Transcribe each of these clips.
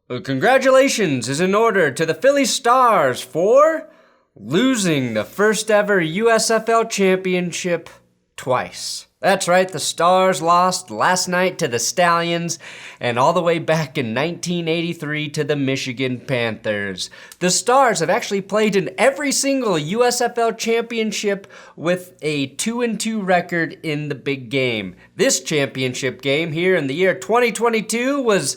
Congratulations is in order to the Philly Stars for losing the first ever USFL Championship twice. That's right, the Stars lost last night to the Stallions and all the way back in 1983 to the Michigan Panthers. The Stars have actually played in every single USFL Championship with a 2-2 record in the big game. This championship game here in the year 2022 was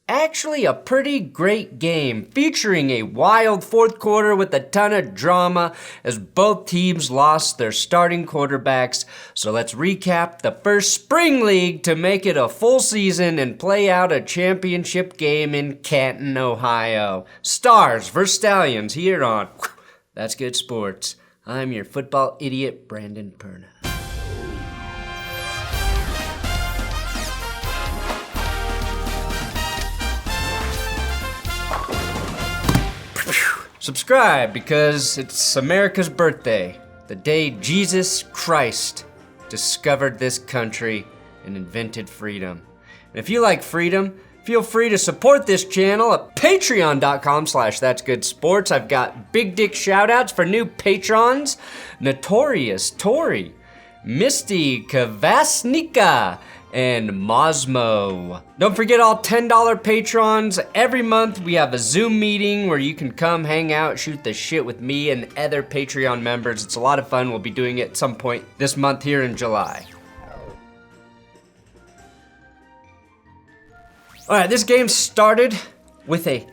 actually a pretty great game, featuring a wild fourth quarter with a ton of drama as both teams lost their starting quarterbacks. So let's recap the first spring league to make it a full season and play out a championship game in Canton, Ohio. Stars vs. Stallions here on That's Good Sports. I'm your football idiot, Brandon Perna. Subscribe because it's America's birthday, the day Jesus Christ discovered this country and invented freedom. And if you like freedom, feel free to support this channel at patreon.com/thatsgoodsports. I've got big dick shoutouts for new patrons: Notorious Tori, Misty Kavasnika, and Mosmo. Don't forget all $10 patrons. Every month we have a Zoom meeting where you can come hang out, shoot the shit with me and other Patreon members. It's a lot of fun. We'll be doing it at some point this month here in July. All right, this game started with a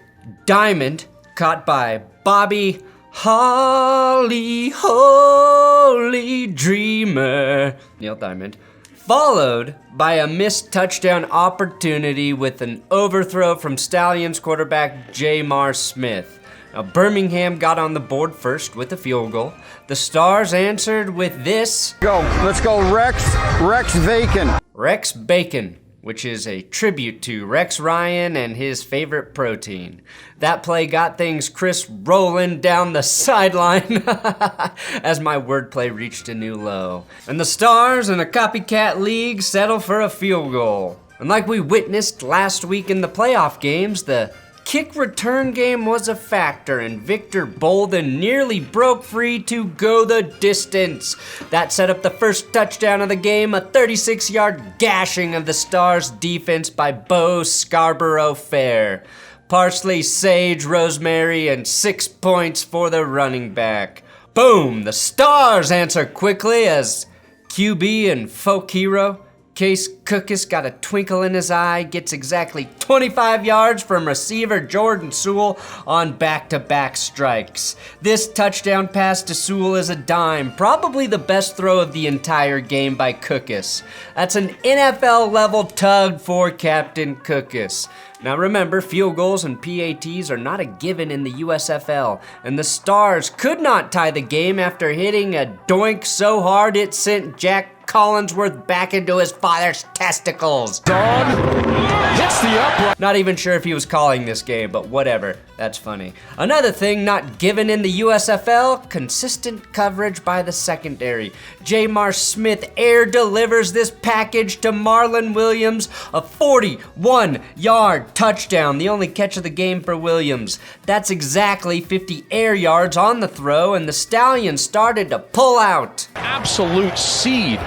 diamond caught by Bobby Holly Holy Dreamer, Neil Diamond, followed by a missed touchdown opportunity with an overthrow from Stallions quarterback J'Marr Smith. Now, Birmingham got on the board first with a field goal. The Stars answered with this. Let's go Rex Bacon, which is a tribute to Rex Ryan and his favorite protein. That play got things Chris rolling down the sideline as my wordplay reached a new low. And the Stars in a copycat league settle for a field goal. And like we witnessed last week in the playoff games, the kick return game was a factor, and Victor Bolden nearly broke free to go the distance. That set up the first touchdown of the game, a 36-yard gashing of the Stars' defense by Bo Scarborough Fair. Parsley, sage, rosemary, and 6 points for the running back. Boom! The Stars answer quickly as QB and folk hero Case Cookus got a twinkle in his eye, gets exactly 25 yards from receiver Jordan Sewell on back-to-back strikes. This touchdown pass to Sewell is a dime, probably the best throw of the entire game by Cookus. That's an NFL-level tug for Captain Cookus. Now remember, field goals and PATs are not a given in the USFL, and the Stars could not tie the game after hitting a doink so hard it sent Jack Collinsworth back into his father's testicles. Dog hits the upright. Not even sure if he was calling this game, but whatever, that's funny. Another thing not given in the USFL, consistent coverage by the secondary. J'Marr Smith air delivers this package to Marlon Williams, a 41-yard touchdown, the only catch of the game for Williams. That's exactly 50 air yards on the throw, and the Stallions started to pull out. Absolute seed.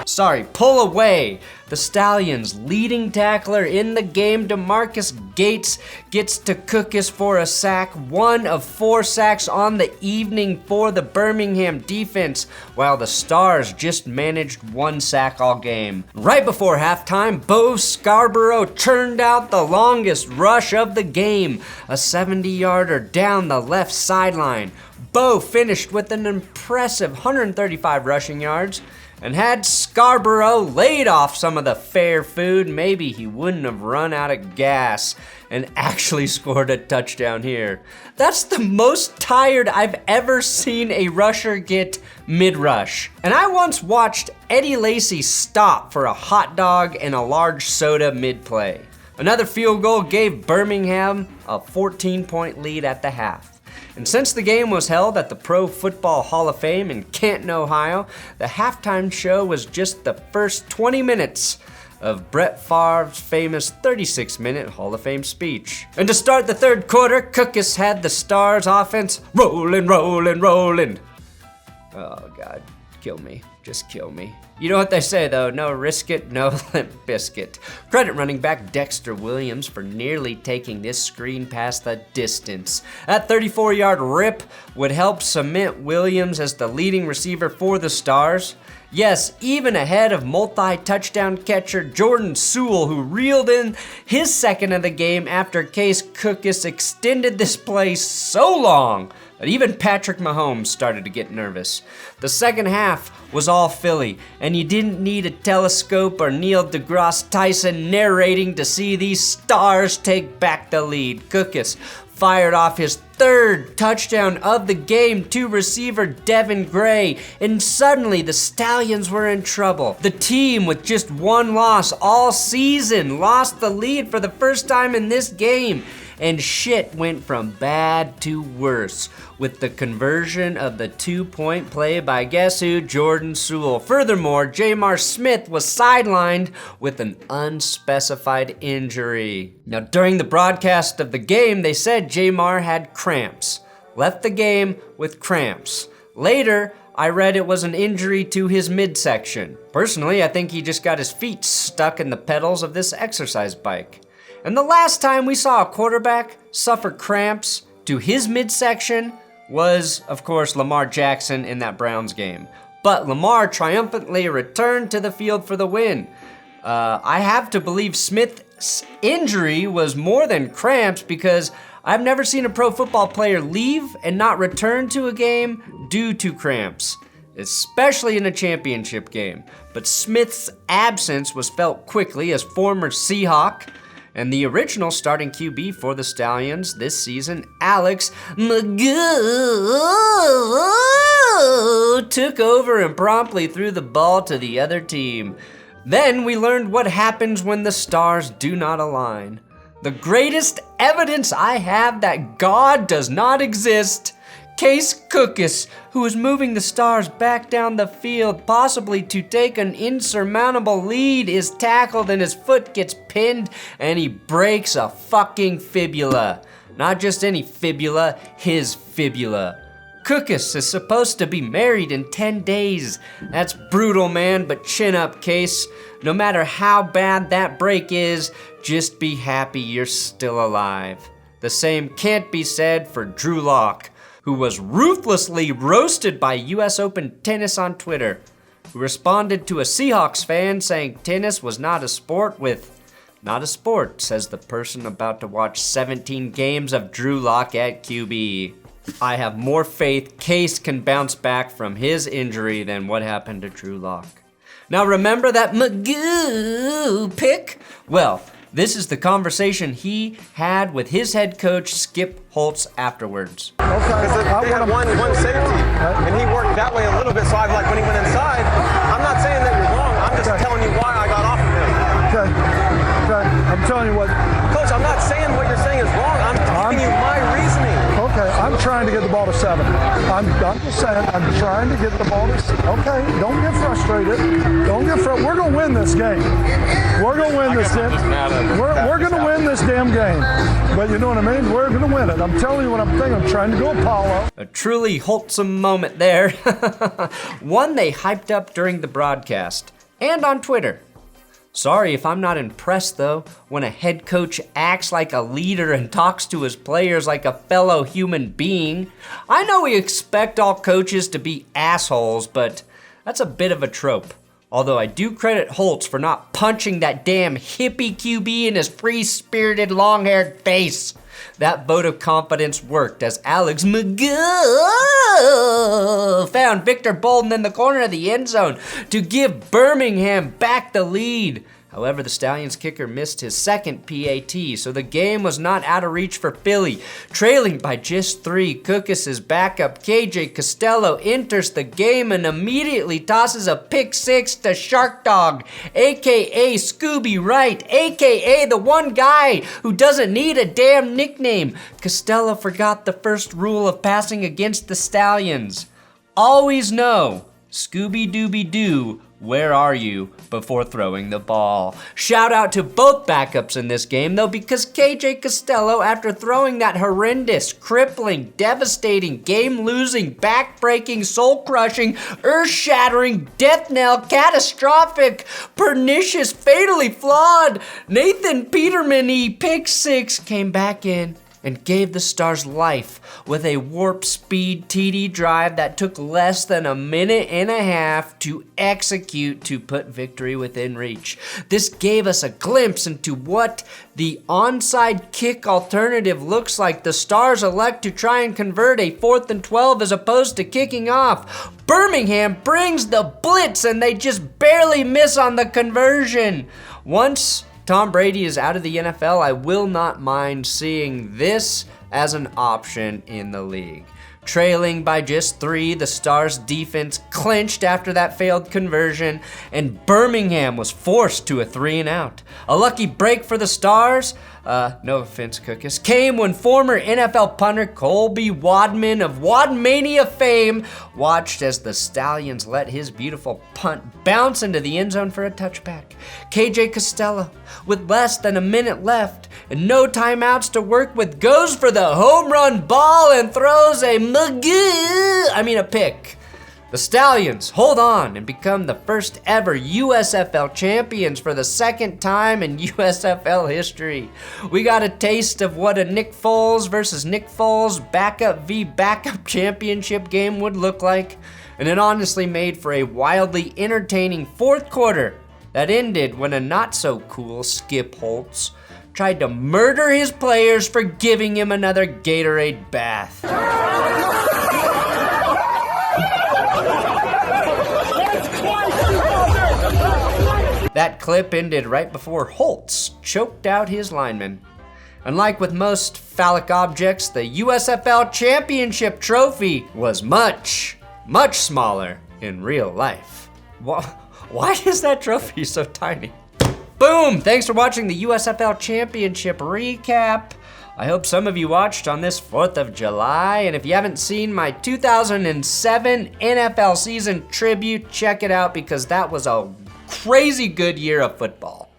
Pull away. The Stallions' leading tackler in the game, DeMarcus Gates, gets to Cookus for a sack, one of 4 sacks on the evening for the Birmingham defense, while the Stars just managed 1 sack all game. Right before halftime, Bo Scarborough churned out the longest rush of the game, a 70-yarder down the left sideline. Bo finished with an impressive 135 rushing yards, and had Scarborough laid off some of the fair food, maybe he wouldn't have run out of gas and actually scored a touchdown here. That's the most tired I've ever seen a rusher get mid-rush. And I once watched Eddie Lacy stop for a hot dog and a large soda mid-play. Another field goal gave Birmingham a 14-point lead at the half. And since the game was held at the Pro Football Hall of Fame in Canton, Ohio, the halftime show was just the first 20 minutes of Brett Favre's famous 36-minute Hall of Fame speech. And to start the third quarter, Cookus had the Stars offense rolling. Oh God, kill me, just kill me. You know what they say though, no risk it, no limp biscuit. Credit running back Dexter Williams for nearly taking this screen past the distance. That 34-yard rip would help cement Williams as the leading receiver for the Stars. Yes, even ahead of multi-touchdown catcher Jordan Sewell, who reeled in his second of the game after Case Cookus extended this play so long that even Patrick Mahomes started to get nervous. The second half was all Philly, and you didn't need a telescope or Neil deGrasse Tyson narrating to see these Stars take back the lead. Cookus fired off his third touchdown of the game to receiver Devin Gray, and suddenly the Stallions were in trouble. The team with just one loss all season lost the lead for the first time in this game, and shit went from bad to worse with the conversion of the 2-point play by guess who? Jordan Sewell. Furthermore, J'Marr Smith was sidelined with an unspecified injury. Now, during the broadcast of the game, they said J'Marr had cramps. Left the game with cramps. Later, I read it was an injury to his midsection. Personally, I think he just got his feet stuck in the pedals of this exercise bike. And the last time we saw a quarterback suffer cramps to his midsection was, of course, Lamar Jackson in that Browns game. But Lamar triumphantly returned to the field for the win. I have to believe Smith's injury was more than cramps because I've never seen a pro football player leave and not return to a game due to cramps, especially in a championship game. But Smith's absence was felt quickly as former Seahawk and the original starting QB for the Stallions this season, Alex Magoo, took over and promptly threw the ball to the other team. Then we learned what happens when the stars do not align. The greatest evidence I have that God does not exist. Case Cookus, who is moving the Stars back down the field, possibly to take an insurmountable lead, is tackled and his foot gets pinned and he breaks a fucking fibula. Not just any fibula, his fibula. Cookus is supposed to be married in 10 days. That's brutal, man, but chin up, Case. No matter how bad that break is, just be happy you're still alive. The same can't be said for Drew Lock, who was ruthlessly roasted by US Open Tennis on Twitter, who responded to a Seahawks fan saying tennis was not a sport with, not a sport, says the person about to watch 17 games of Drew Lock at QB. I have more faith Case can bounce back from his injury than what happened to Drew Lock. Now remember that Magoo pick? Well, this is the conversation he had with his head coach, Skip Holtz, afterwards. Okay, they had one safety, and he worked that way a little bit, so I like when he went inside, I'm not saying that you're wrong, I'm just telling you why I got off of him. Okay, I'm telling you what. Coach, I'm not saying what you're saying is wrong, I'm giving you my reasoning. Okay, I'm trying to get the ball to 7. I'm just saying, I'm trying to get the ball to 7. Okay, don't get frustrated. We're going to win this game. We're going to win this game. We're going to win this damn game. But you know what I mean? We're going to win it. I'm telling you what I'm thinking. I'm trying to go Apollo. A truly wholesome moment there. One they hyped up during the broadcast and on Twitter. Sorry if I'm not impressed though, when a head coach acts like a leader and talks to his players like a fellow human being. I know we expect all coaches to be assholes, but that's a bit of a trope. Although I do credit Holtz for not punching that damn hippie QB in his free-spirited long-haired face. That vote of confidence worked as Alex Magoo found Victor Bolden in the corner of the end zone to give Birmingham back the lead. However, the Stallions kicker missed his second PAT, so the game was not out of reach for Philly. Trailing by just 3, Cookus' backup KJ Costello enters the game and immediately tosses a pick 6 to Shark Dog, aka Scooby Wright, aka the one guy who doesn't need a damn nickname. Costello forgot the first rule of passing against the Stallions. Always know, Scooby-Dooby-Doo where are you before throwing the ball? Shout out to both backups in this game though, because KJ Costello, after throwing that horrendous, crippling, devastating, game-losing, back-breaking, soul-crushing, earth-shattering, death-knell, catastrophic, pernicious, fatally flawed Nathan Peterman-y pick six, came back in and gave the Stars life with a warp speed TD drive that took less than a minute and a half to execute to put victory within reach. This gave us a glimpse into what the onside kick alternative looks like. The Stars elect to try and convert a 4th and 12 as opposed to kicking off. Birmingham brings the blitz and they just barely miss on the conversion. Once Tom Brady is out of the NFL, I will not mind seeing this as an option in the league. Trailing by just 3, the Stars defense clinched after that failed conversion, and Birmingham was forced to a 3-and-out. A lucky break for the Stars, no offense, Cookus, came when former NFL punter Colby Wadman of Wadmania fame watched as the Stallions let his beautiful punt bounce into the end zone for a touchback. KJ Costello, with less than a minute left and no timeouts to work with, goes for the home run ball and throws a pick. The Stallions hold on and become the first ever USFL champions for the second time in USFL history. We got a taste of what a Nick Foles versus Nick Foles backup v backup championship game would look like, and it honestly made for a wildly entertaining fourth quarter that ended when a not-so-cool Skip Holtz tried to murder his players for giving him another Gatorade bath. That clip ended right before Holtz choked out his lineman. Unlike with most phallic objects, the USFL Championship trophy was much, much smaller in real life. Why is that trophy so tiny? Boom! Thanks for watching the USFL Championship recap. I hope some of you watched on this 4th of July, and if you haven't seen my 2007 NFL season tribute, check it out because that was a crazy good year of football.